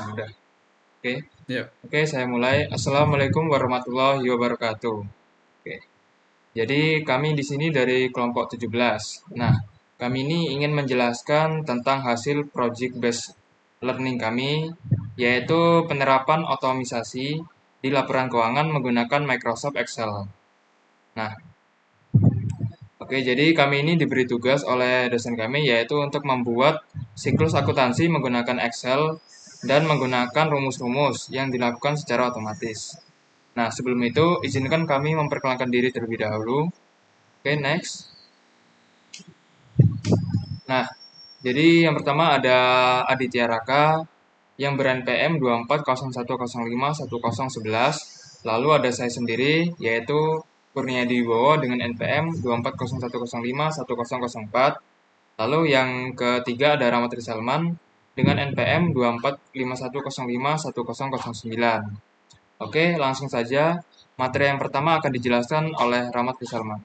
Udah. Oke. Ya, Oke, saya mulai. Assalamualaikum warahmatullahi wabarakatuh. Oke. Jadi kami di sini dari kelompok 17. Nah, kami ini ingin menjelaskan tentang hasil project based learning kami, yaitu penerapan otomisasi di laporan keuangan menggunakan Microsoft Excel. Nah, oke, jadi kami ini diberi tugas oleh dosen kami yaitu untuk membuat siklus akuntansi menggunakan Excel dan menggunakan rumus-rumus yang dilakukan secara otomatis. Nah, sebelum itu, izinkan kami memperkenalkan diri terlebih dahulu. Oke, next. Nah, jadi yang pertama ada Aditya Raka yang ber-NPM 2401051011. Lalu ada saya sendiri yaitu Kurnia Wibowo dengan NPM 2401051004. Lalu yang ketiga ada Rahmat Salman dengan NPM 2451051009. Oke, langsung saja. Materi yang pertama akan dijelaskan oleh Rahmat Salman.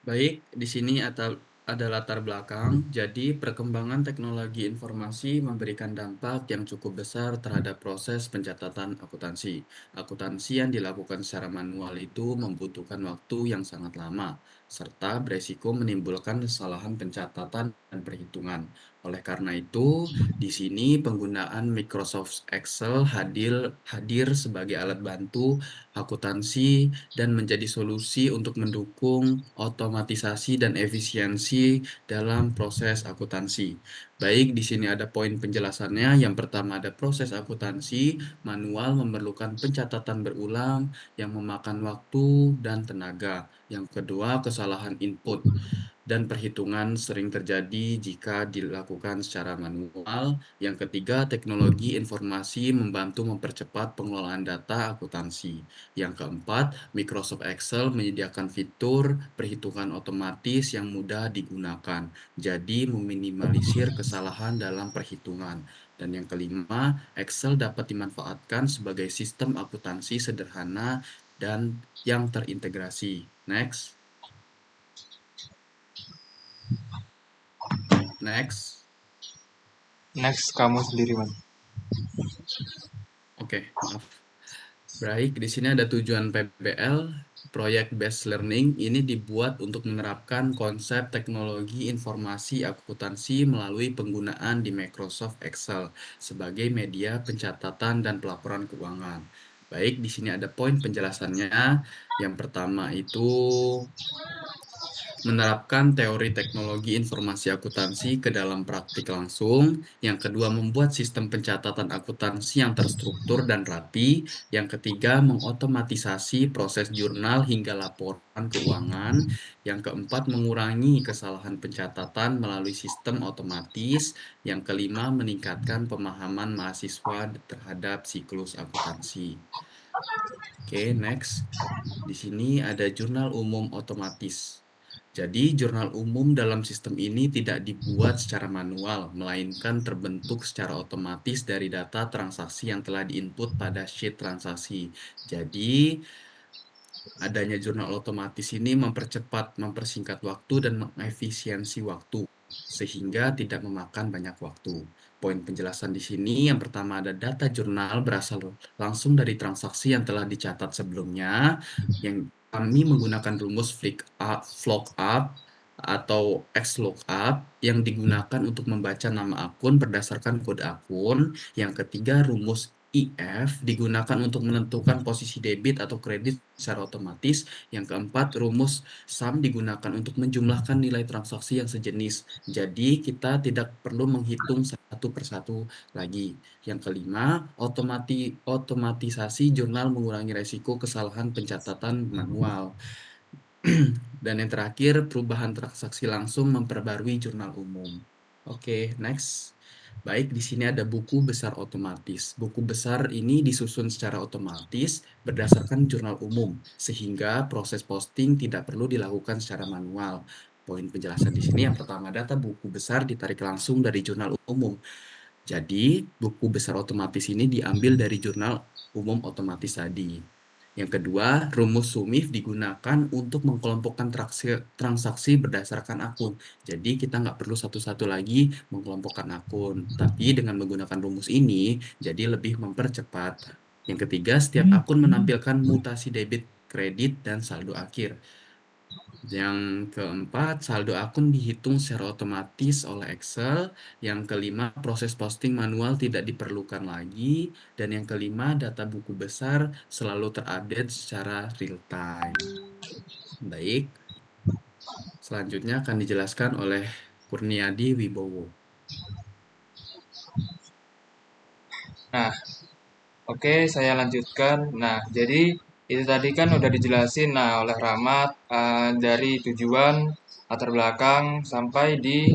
baik. Di sini ada latar belakang. Jadi, perkembangan teknologi informasi memberikan dampak yang cukup besar terhadap proses pencatatan akuntansi. Akuntansi yang dilakukan secara manual itu membutuhkan waktu yang sangat lama, serta beresiko menimbulkan kesalahan pencatatan dan perhitungan. Oleh karena itu, di sini penggunaan Microsoft Excel hadir sebagai alat bantu akuntansi dan menjadi solusi untuk mendukung otomatisasi dan efisiensi dalam proses akuntansi. Baik, di sini ada poin penjelasannya. Yang pertama ada proses akuntansi manual memerlukan pencatatan berulang yang memakan waktu dan tenaga. Yang kedua, kesalahan input dan perhitungan sering terjadi jika dilakukan secara manual. Yang ketiga, teknologi informasi membantu mempercepat pengelolaan data akuntansi. Yang keempat, Microsoft Excel menyediakan fitur perhitungan otomatis yang mudah digunakan, jadi meminimalisir kesalahan dalam perhitungan. Dan yang kelima, Excel dapat dimanfaatkan sebagai sistem akuntansi sederhana dan yang terintegrasi. Next, next. Next, kamu sendiri, Mas. Oke, maaf. Baik, di sini ada tujuan PBL, Project Based Learning. Ini dibuat untuk menerapkan konsep teknologi informasi akuntansi melalui penggunaan di Microsoft Excel sebagai media pencatatan dan pelaporan keuangan. Baik, di sini ada poin penjelasannya. Yang pertama itu menerapkan teori teknologi informasi akuntansi ke dalam praktik langsung. Yang kedua, membuat sistem pencatatan akuntansi yang terstruktur dan rapi. Yang ketiga, mengotomatisasi proses jurnal hingga laporan keuangan. Yang keempat, mengurangi kesalahan pencatatan melalui sistem otomatis. Yang kelima, meningkatkan pemahaman mahasiswa terhadap siklus akuntansi. Oke, next. Di sini ada jurnal umum otomatis. Jadi, jurnal umum dalam sistem ini tidak dibuat secara manual, melainkan terbentuk secara otomatis dari data transaksi yang telah diinput pada sheet transaksi. Jadi, adanya jurnal otomatis ini mempersingkat waktu dan mengefisiensi waktu, sehingga tidak memakan banyak waktu. Poin penjelasan di sini, yang pertama ada data jurnal berasal langsung dari transaksi yang telah dicatat sebelumnya, yang kami menggunakan rumus VLOOKUP atau XLOOKUP yang digunakan untuk membaca nama akun berdasarkan kode akun. Yang ketiga, rumus IF digunakan untuk menentukan posisi debit atau kredit secara otomatis. Yang keempat, rumus SUM digunakan untuk menjumlahkan nilai transaksi yang sejenis. Jadi, kita tidak perlu menghitung satu persatu lagi. Yang kelima, otomatisasi jurnal mengurangi resiko kesalahan pencatatan manual. Dan yang terakhir, perubahan transaksi langsung memperbarui jurnal umum. Oke, next. Baik, di sini ada buku besar otomatis. Buku besar ini disusun secara otomatis berdasarkan jurnal umum, sehingga proses posting tidak perlu dilakukan secara manual. Poin penjelasan di sini yang pertama, data buku besar ditarik langsung dari jurnal umum. Jadi, buku besar otomatis ini diambil dari jurnal umum otomatis tadi. Yang kedua, rumus SUMIF digunakan untuk mengkelompokkan transaksi berdasarkan akun. Jadi kita nggak perlu satu-satu lagi mengelompokkan akun. Tapi dengan menggunakan rumus ini, jadi lebih mempercepat. Yang ketiga, setiap akun menampilkan mutasi debit, kredit, dan saldo akhir. Yang keempat, saldo akun dihitung secara otomatis oleh Excel. Yang kelima, proses posting manual tidak diperlukan lagi. Dan yang kelima, data buku besar selalu terupdate secara real time. Baik, selanjutnya akan dijelaskan oleh Kurniadi Wibowo. Nah, oke, saya lanjutkan. Nah, jadi itu tadi kan udah dijelasin oleh Rahmat dari tujuan, latar belakang sampai di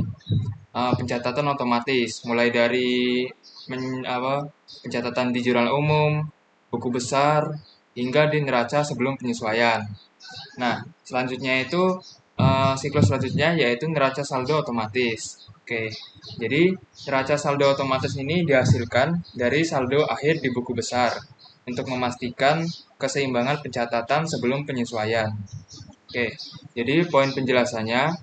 pencatatan otomatis, mulai dari pencatatan di jurnal umum, buku besar, hingga di neraca sebelum penyesuaian. Nah, selanjutnya itu siklus selanjutnya yaitu neraca saldo otomatis. Oke, jadi neraca saldo otomatis ini dihasilkan dari saldo akhir di buku besar untuk memastikan keseimbangan pencatatan sebelum penyesuaian. Oke, jadi poin penjelasannya,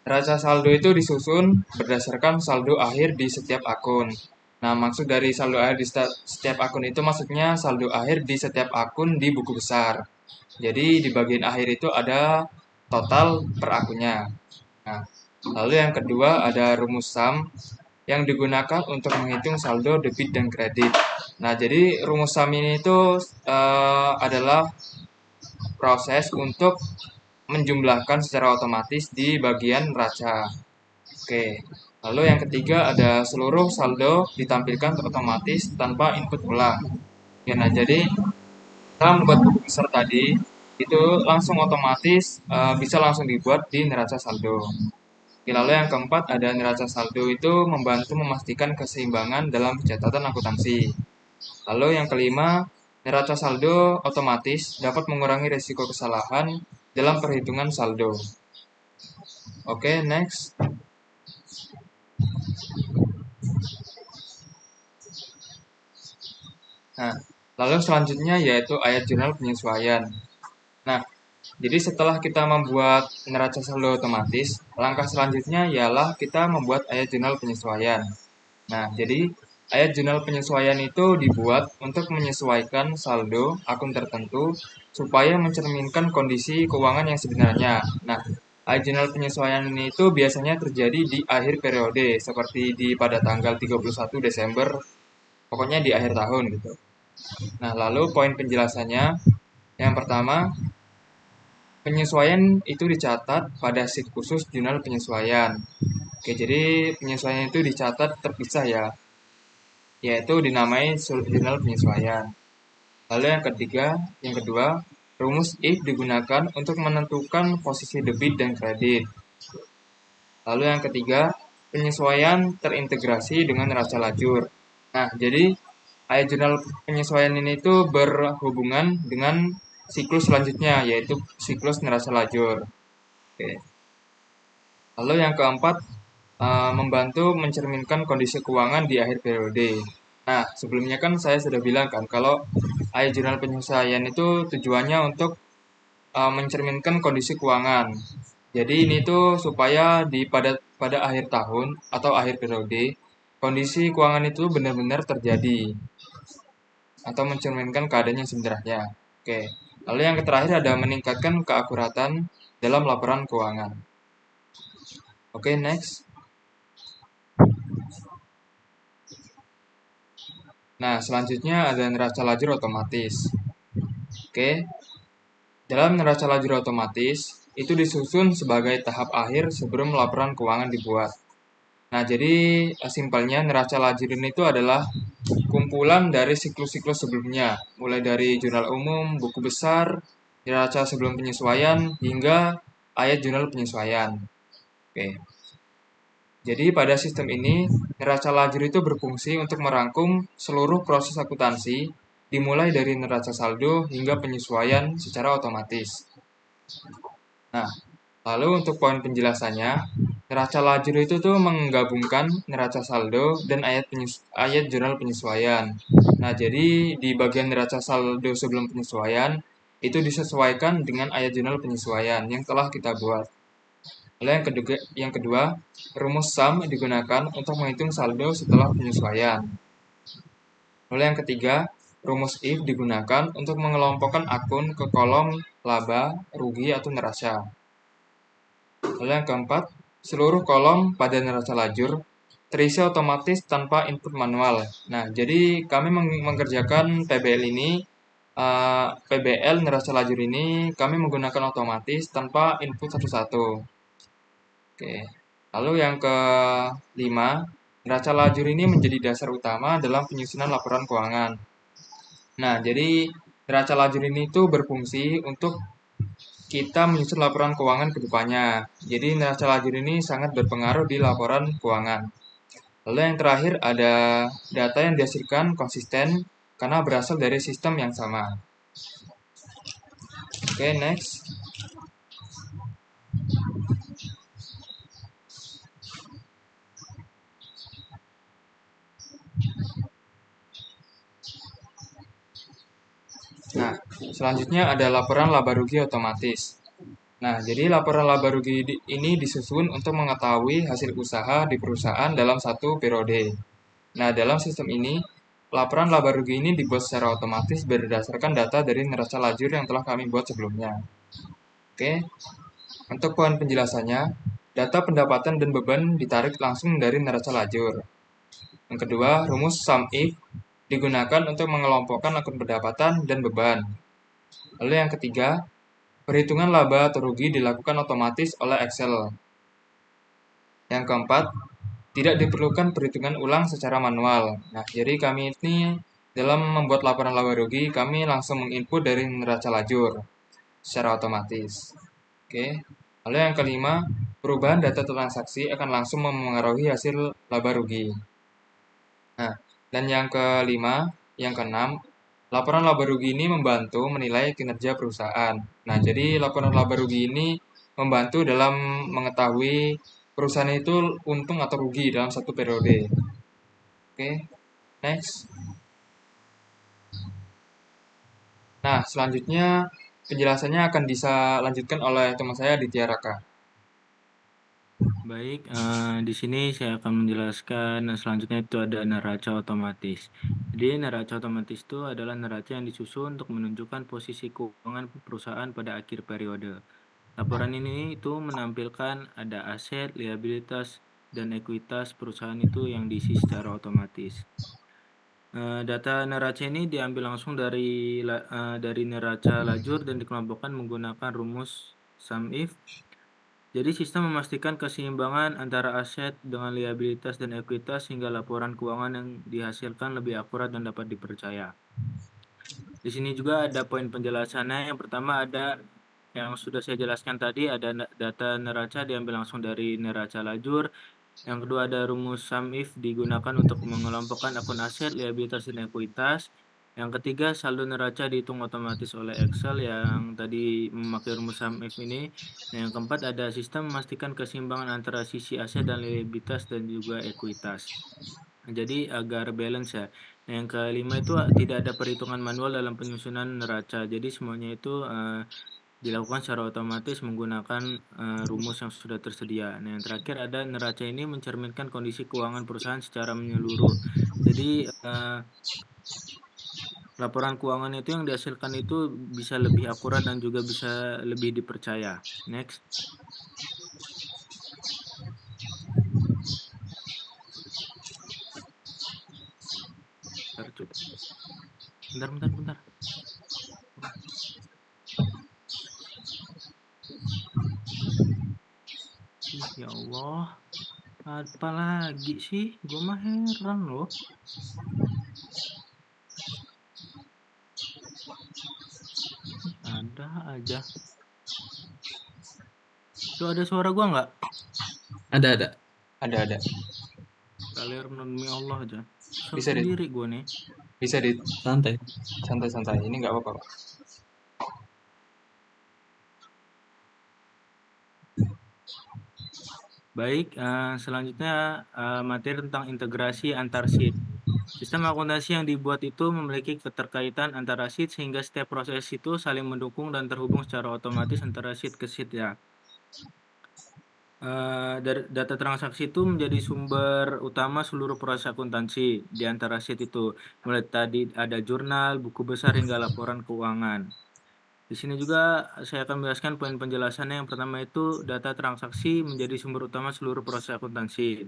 neraca saldo itu disusun berdasarkan saldo akhir di setiap akun. Nah, maksud dari saldo akhir di setiap akun itu maksudnya saldo akhir di setiap akun di buku besar. Jadi di bagian akhir itu ada total per akunnya. Nah, lalu yang kedua ada rumus sum yang digunakan untuk menghitung saldo debit dan kredit. Nah, jadi rumus sum ini itu adalah proses untuk menjumlahkan secara otomatis di bagian neraca. Oke. Lalu yang ketiga ada seluruh saldo ditampilkan otomatis tanpa input ulang. Ya, nah, jadi kita membuat buku besar tadi itu langsung otomatis bisa langsung dibuat di neraca saldo. Oke, lalu yang keempat ada neraca saldo itu membantu memastikan keseimbangan dalam pencatatan akuntansi. Lalu yang kelima, neraca saldo otomatis dapat mengurangi risiko kesalahan dalam perhitungan saldo. Oke, next. Nah, lalu selanjutnya yaitu ayat jurnal penyesuaian. Nah, jadi setelah kita membuat neraca saldo otomatis, langkah selanjutnya ialah kita membuat ayat jurnal penyesuaian. Nah, jadi ayat jurnal penyesuaian itu dibuat untuk menyesuaikan saldo akun tertentu supaya mencerminkan kondisi keuangan yang sebenarnya. Nah, ayat jurnal penyesuaian ini itu biasanya terjadi di akhir periode seperti pada tanggal 31 Desember, pokoknya di akhir tahun gitu. Nah, lalu poin penjelasannya yang pertama, penyesuaian itu dicatat pada sheet khusus jurnal penyesuaian. Oke, jadi penyesuaian itu dicatat terpisah ya, yaitu dinamai jurnal penyesuaian. Lalu yang kedua, rumus if digunakan untuk menentukan posisi debit dan kredit. Lalu yang ketiga, penyesuaian terintegrasi dengan neraca lajur. Nah, jadi ayat jurnal penyesuaian ini itu berhubungan dengan siklus selanjutnya, yaitu siklus neraca lajur. Oke. Lalu yang keempat, membantu mencerminkan kondisi keuangan di akhir periode. Nah, sebelumnya kan saya sudah bilang kan, kalau ayat jurnal penyesuaian itu tujuannya untuk mencerminkan kondisi keuangan. Jadi ini tuh supaya pada akhir tahun atau akhir periode, kondisi keuangan itu benar-benar terjadi atau mencerminkan keadaan yang sebenarnya. Oke. Lalu yang terakhir ada meningkatkan keakuratan dalam laporan keuangan. Oke, next. Nah, selanjutnya ada neraca lajur otomatis. Oke, dalam neraca lajur otomatis, itu disusun sebagai tahap akhir sebelum laporan keuangan dibuat. Nah, jadi simpelnya neraca lajur ini itu adalah kumpulan dari siklus-siklus sebelumnya, mulai dari jurnal umum, buku besar, neraca sebelum penyesuaian, hingga ayat jurnal penyesuaian. Oke. Jadi pada sistem ini, neraca lajur itu berfungsi untuk merangkum seluruh proses akuntansi, dimulai dari neraca saldo hingga penyesuaian secara otomatis. Nah, lalu untuk poin penjelasannya, Neraca lajur itu tuh menggabungkan neraca saldo dan ayat jurnal penyesuaian. Nah, jadi di bagian neraca saldo sebelum penyesuaian itu disesuaikan dengan ayat jurnal penyesuaian yang telah kita buat. Lalu yang kedua, rumus sum digunakan untuk menghitung saldo setelah penyesuaian. Lalu yang ketiga, rumus if digunakan untuk mengelompokkan akun ke kolom laba, rugi, atau neraca. Lalu yang keempat, seluruh kolom pada neraca lajur terisi otomatis tanpa input manual. Nah, jadi kami mengerjakan PBL ini, PBL neraca lajur ini kami menggunakan otomatis tanpa input satu-satu. Oke. Lalu yang kelima, neraca lajur ini menjadi dasar utama dalam penyusunan laporan keuangan. Nah, jadi neraca lajur ini tuh berfungsi untuk kita menyusun laporan keuangan ke depannya. Jadi neraca lajur ini sangat berpengaruh di laporan keuangan. Lalu yang terakhir ada data yang dihasilkan konsisten karena berasal dari sistem yang sama. Oke, next. Nah, selanjutnya ada laporan laba rugi otomatis. Nah, jadi laporan laba rugi ini disusun untuk mengetahui hasil usaha di perusahaan dalam satu periode. Nah, dalam sistem ini, laporan laba rugi ini dibuat secara otomatis berdasarkan data dari neraca lajur yang telah kami buat sebelumnya. Oke, untuk poin penjelasannya, data pendapatan dan beban ditarik langsung dari neraca lajur. Yang kedua, rumus sum if digunakan untuk mengelompokkan akun pendapatan dan beban. Lalu yang ketiga, perhitungan laba atau rugi dilakukan otomatis oleh Excel. Yang keempat, tidak diperlukan perhitungan ulang secara manual. Nah, jadi kami ini dalam membuat laporan laba rugi, kami langsung menginput dari neraca lajur secara otomatis. Oke. Lalu yang kelima, perubahan data transaksi akan langsung memengaruhi hasil laba rugi. Nah, dan yang kelima, yang keenam, laporan laba rugi ini membantu menilai kinerja perusahaan. Nah, jadi laporan laba rugi ini membantu dalam mengetahui perusahaan itu untung atau rugi dalam satu periode. Oke, next. Nah, selanjutnya penjelasannya akan bisa lanjutkan oleh teman saya Ditya Raka. Baik, di sini saya akan menjelaskan selanjutnya itu ada neraca otomatis. Jadi neraca otomatis itu adalah neraca yang disusun untuk menunjukkan posisi keuangan perusahaan pada akhir periode. Laporan ini itu menampilkan ada aset, liabilitas, dan ekuitas perusahaan itu yang diisi secara otomatis. Data neraca ini diambil langsung dari neraca lajur dan dikelompokkan menggunakan rumus sum if. Jadi sistem memastikan keseimbangan antara aset dengan liabilitas dan ekuitas sehingga laporan keuangan yang dihasilkan lebih akurat dan dapat dipercaya. Di sini juga ada poin penjelasannya. Yang pertama ada yang sudah saya jelaskan tadi, ada data neraca diambil langsung dari neraca lajur. Yang kedua ada rumus sum if digunakan untuk mengelompokkan akun aset, liabilitas, dan ekuitas. Yang ketiga, saldo neraca dihitung otomatis oleh Excel yang tadi memakai rumus sum if ini. Nah, yang keempat ada sistem memastikan keseimbangan antara sisi aset dan liabilitas dan juga ekuitas. Nah, jadi agar balance ya. Nah, yang kelima itu tidak ada perhitungan manual dalam penyusunan neraca. Jadi semuanya itu dilakukan secara otomatis menggunakan rumus yang sudah tersedia. Nah, yang terakhir ada neraca ini mencerminkan kondisi keuangan perusahaan secara menyeluruh. Jadi laporan keuangan itu yang dihasilkan itu bisa lebih akurat dan juga bisa lebih dipercaya. Next. Bentar, bentar, bentar. Ya Allah, apa lagi sih? Gue mah heran loh. Ada aja. Tuh ada suara gue nggak? Ada. Ada. Kalian demi Allah aja. Kesel Bisa di, sendiri gue nih. bisa di Santai. santai-santai. Ini nggak apa-apa, Pak. Baik, selanjutnya materi tentang integrasi antar sheet. Sistem akuntansi yang dibuat itu memiliki keterkaitan antara sheet sehingga setiap proses itu saling mendukung dan terhubung secara otomatis antara sheet ke sheet ya. Dari data transaksi itu menjadi sumber utama seluruh proses akuntansi di antara sheet itu. Mulai tadi ada jurnal, buku besar hingga laporan keuangan. Di sini juga saya akan menjelaskan poin penjelasannya. Yang pertama itu data transaksi menjadi sumber utama seluruh proses akuntansi.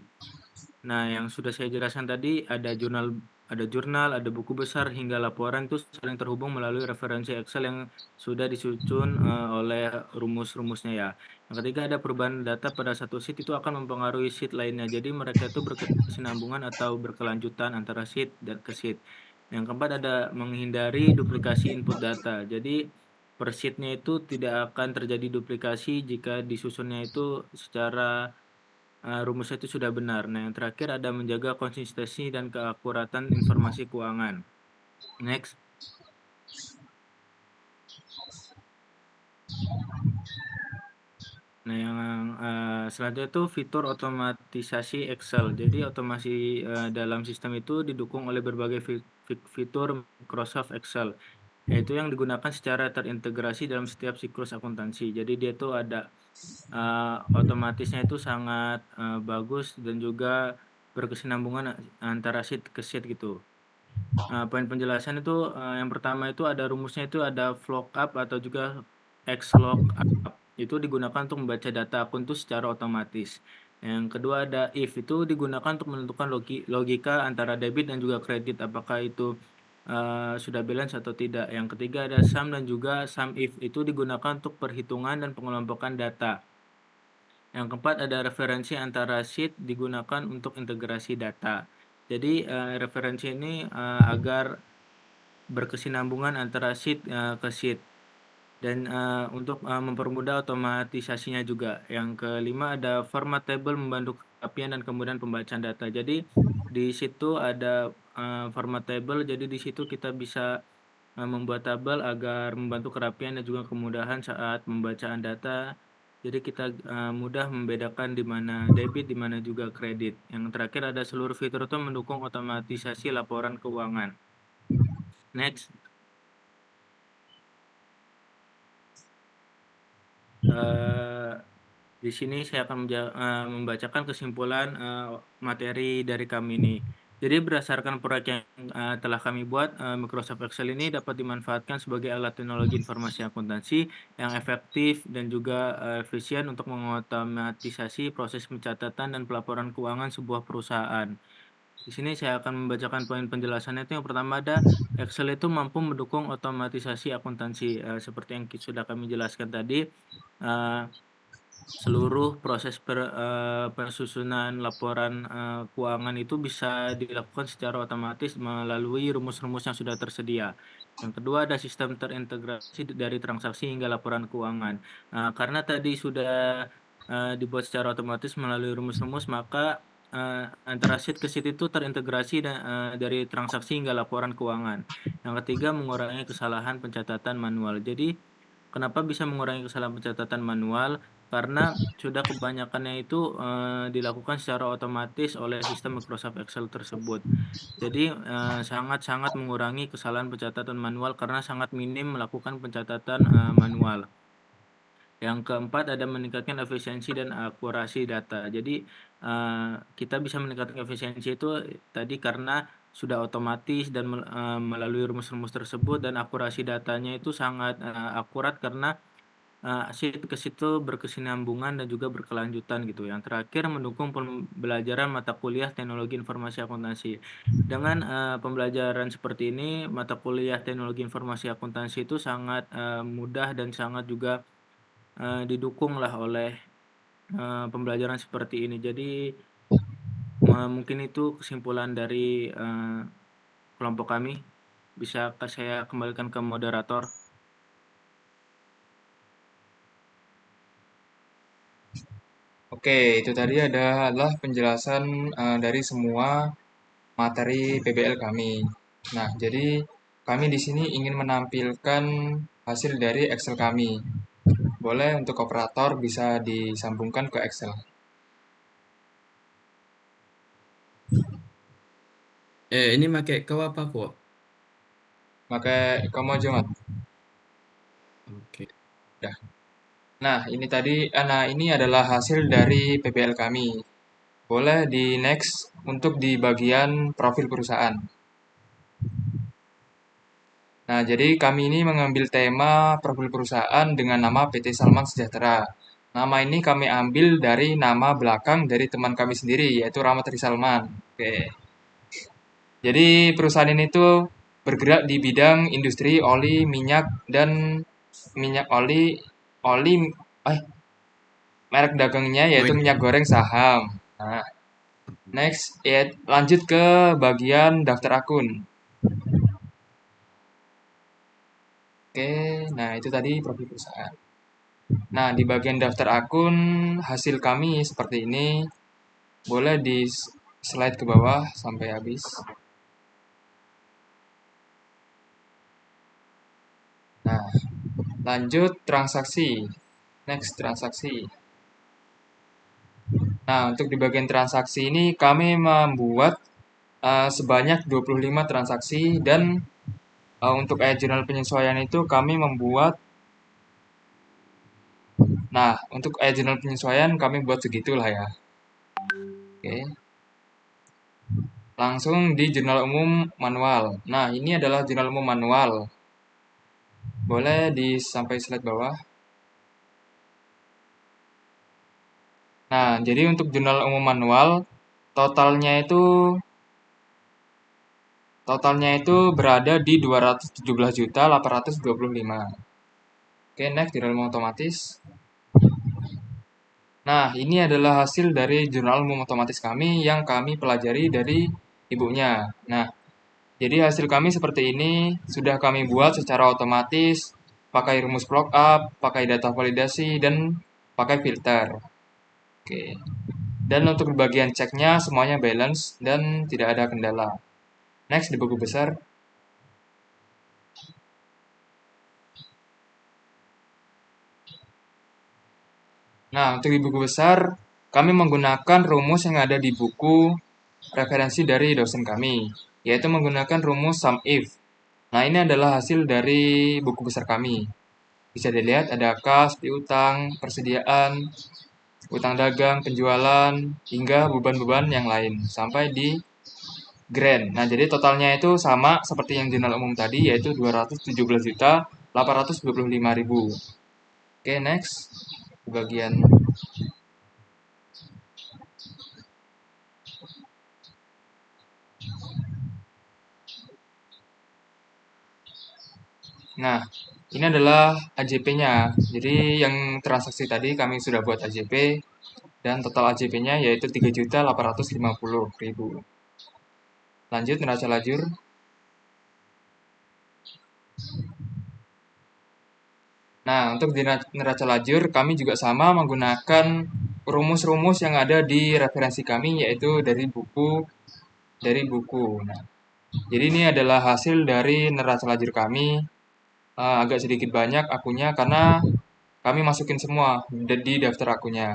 Nah, yang sudah saya jelaskan tadi ada jurnal, ada buku besar hingga laporan itu saling terhubung melalui referensi Excel yang sudah disusun oleh rumus-rumusnya ya. Yang ketiga ada perubahan data pada satu sheet itu akan mempengaruhi sheet lainnya. Jadi mereka itu berkesinambungan atau berkelanjutan antara sheet dan ke sheet. Yang keempat ada menghindari duplikasi input data. Jadi per sheet-nya itu tidak akan terjadi duplikasi jika disusunnya itu secara rumusnya itu sudah benar. Nah, yang terakhir ada menjaga konsistensi dan keakuratan informasi keuangan. Next. Nah, yang selanjutnya itu fitur otomatisasi Excel. Jadi otomasi dalam sistem itu didukung oleh berbagai fitur Microsoft Excel, yaitu yang digunakan secara terintegrasi dalam setiap siklus akuntansi. Jadi dia tuh ada otomatisnya itu sangat bagus dan juga berkesinambungan antara sheet ke sheet gitu. Poin penjelasan itu yang pertama itu ada rumusnya itu ada VLOOKUP atau juga XLOOKUP. Itu digunakan untuk membaca data akun itu secara otomatis. Yang kedua ada if itu digunakan untuk menentukan logika antara debit dan juga kredit apakah itu sudah balance atau tidak. Yang ketiga ada sum dan juga sum if itu digunakan untuk perhitungan dan pengelompokan data. Yang keempat ada referensi antara sheet digunakan untuk integrasi data. Jadi referensi ini agar berkesinambungan antara sheet ke sheet dan untuk mempermudah otomatisasinya juga. Yang kelima ada format table membantu kerapian dan kemudian pembacaan data. Jadi di situ ada format table, jadi di situ kita bisa membuat tabel agar membantu kerapian dan juga kemudahan saat pembacaan data. Jadi kita mudah membedakan di mana debit, di mana juga kredit. Yang terakhir ada seluruh fitur itu mendukung otomatisasi laporan keuangan. Next. Di sini saya akan membacakan kesimpulan materi dari kami ini. Jadi berdasarkan proyek yang telah kami buat, Microsoft Excel ini dapat dimanfaatkan sebagai alat teknologi informasi akuntansi yang efektif dan juga efisien untuk mengotomatisasi proses pencatatan dan pelaporan keuangan sebuah perusahaan. Di sini saya akan membacakan poin penjelasannya itu yang pertama ada Excel itu mampu mendukung otomatisasi akuntansi seperti yang sudah kami jelaskan tadi. Seluruh proses pensusunan laporan keuangan itu bisa dilakukan secara otomatis melalui rumus-rumus yang sudah tersedia. Yang kedua ada sistem terintegrasi dari transaksi hingga laporan keuangan. Karena tadi sudah dibuat secara otomatis melalui rumus-rumus, maka antara sheet ke sheet itu terintegrasi dari transaksi hingga laporan keuangan. Yang ketiga mengurangi kesalahan pencatatan manual. Jadi kenapa bisa mengurangi kesalahan pencatatan manual? Karena sudah kebanyakannya itu dilakukan secara otomatis oleh sistem Microsoft Excel tersebut. Jadi sangat-sangat mengurangi kesalahan pencatatan manual karena sangat minim melakukan pencatatan manual. Yang keempat ada meningkatkan efisiensi dan akurasi data. Jadi kita bisa meningkatkan efisiensi itu tadi karena sudah otomatis dan melalui rumus-rumus tersebut dan akurasi datanya itu sangat akurat karena sheet ke situ berkesinambungan dan juga berkelanjutan gitu. Yang terakhir mendukung pembelajaran mata kuliah teknologi informasi akuntansi. Dengan pembelajaran seperti ini, mata kuliah teknologi informasi akuntansi itu sangat mudah dan sangat juga didukung lah oleh pembelajaran seperti ini. Jadi mungkin itu kesimpulan dari kelompok kami. Bisa saya kembalikan ke moderator? Oke, itu tadi adalah penjelasan dari semua materi PBL kami. Nah, jadi kami di sini ingin menampilkan hasil dari Excel kami. Boleh untuk operator bisa disambungkan ke Excel. Ini pakai kau apa kok? Pakai kamu aja, Mat. Oke. Ya. Nah, ini adalah hasil dari PBL kami. Boleh di next untuk di bagian profil perusahaan. Nah, jadi kami ini mengambil tema profil perusahaan dengan nama PT Salman Sejahtera. Nama ini kami ambil dari nama belakang dari teman kami sendiri, yaitu Rahmat Risalman. Oke. Jadi perusahaan ini tuh bergerak di bidang industri oli, minyak, dan minyak oli, eh, merek dagangnya Oh yaitu ini. minyak goreng saham. Nah, next, ya, lanjut ke bagian daftar akun. Oke, nah itu tadi profil perusahaan. Nah, di bagian daftar akun, hasil kami seperti ini. Boleh di slide ke bawah sampai habis. Nah, lanjut transaksi. Next, transaksi. Nah, untuk di bagian transaksi ini kami membuat sebanyak 25 transaksi dan untuk jurnal penyesuaian itu kami membuat. Nah, untuk jurnal penyesuaian kami buat segitulah ya. Oke. Langsung di jurnal umum manual. Nah, ini adalah jurnal umum manual. Boleh di sampai slide bawah. Nah, jadi untuk jurnal umum manual totalnya itu berada di 217.825. Oke, next jurnal umum otomatis. Nah, ini adalah hasil dari jurnal umum otomatis kami yang kami pelajari dari ibunya. Nah, jadi hasil kami seperti ini sudah kami buat secara otomatis, pakai rumus lookup, pakai data validasi, dan pakai filter. Oke. Dan untuk bagian ceknya semuanya balance dan tidak ada kendala. Next di buku besar. Nah, untuk di buku besar kami menggunakan rumus yang ada di buku referensi dari dosen kami, yaitu menggunakan rumus sum if. Nah, ini adalah hasil dari buku besar kami. Bisa dilihat ada kas, piutang, persediaan, utang dagang, penjualan, hingga beban-beban yang lain, sampai di grand. Nah, jadi totalnya itu sama seperti yang jurnal umum tadi, yaitu 217.825.000. Oke, next. Bagian. Nah, ini adalah AJP-nya. Jadi yang transaksi tadi kami sudah buat AJP dan total AJP-nya yaitu 3.850.000. Lanjut neraca lajur. Nah, untuk di neraca lajur kami juga sama menggunakan rumus-rumus yang ada di referensi kami yaitu dari buku. Nah, jadi ini adalah hasil dari neraca lajur kami. Agak sedikit banyak akunnya karena kami masukin semua di daftar akunnya.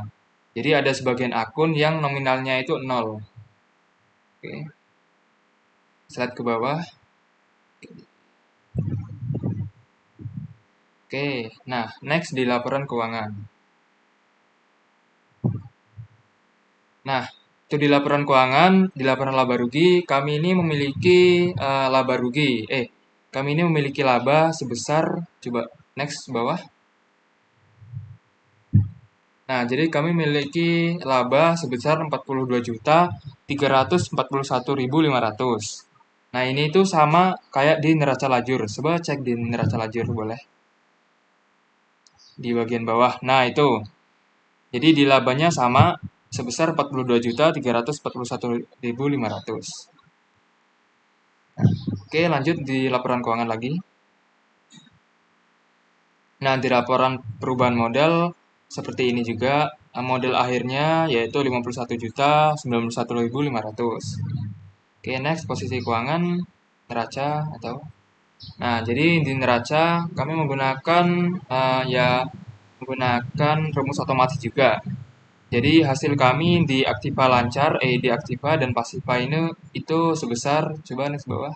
Jadi ada sebagian akun yang nominalnya itu 0. Oke. Slide ke bawah. Oke, nah next di laporan keuangan. Nah, itu di laporan keuangan, di laporan laba rugi, kami ini memiliki laba rugi. Kami ini memiliki laba sebesar, coba next bawah. Nah, jadi kami memiliki laba sebesar 42.341.500. Nah, ini itu sama kayak di neraca lajur. Coba cek di neraca lajur boleh. Di bagian bawah. Nah, itu. Jadi di labanya sama sebesar 42.341.500. Oke, lanjut di laporan keuangan lagi. Nah, di laporan perubahan modal seperti ini juga model akhirnya yaitu 51.091.500. Oke, next posisi keuangan neraca atau. Nah, jadi di neraca kami menggunakan menggunakan rumus otomatis juga. Jadi hasil kami di aktiva lancar, di aktiva dan pasiva ini itu sebesar, coba next bawah.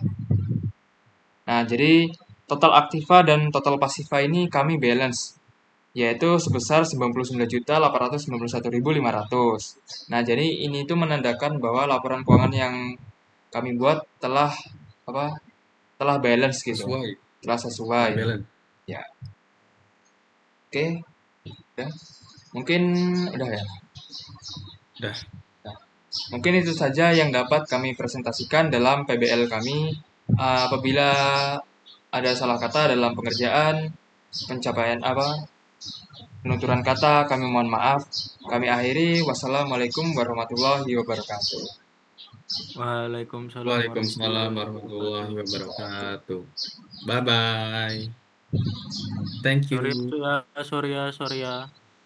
Nah, jadi total aktiva dan total pasiva ini kami balance, yaitu sebesar 99.891.500. Nah, jadi ini itu menandakan bahwa laporan keuangan yang kami buat telah apa? Telah balance gitu. Sesuai, Telah sesuai. balance. Ya. Oke, udah. Mungkin udah ya. Udah. Nah, mungkin itu saja yang dapat kami presentasikan dalam PBL kami. Apabila ada salah kata dalam pengerjaan, pencapaian penuturan kata, kami mohon maaf. Kami akhiri. Wassalamualaikum warahmatullahi wabarakatuh. Waalaikumsalam Waalaikumsalam warahmatullahi warahmatullahi wabarakatuh. wabarakatuh. Bye bye. Thank Sorry you. ya, sorry ya.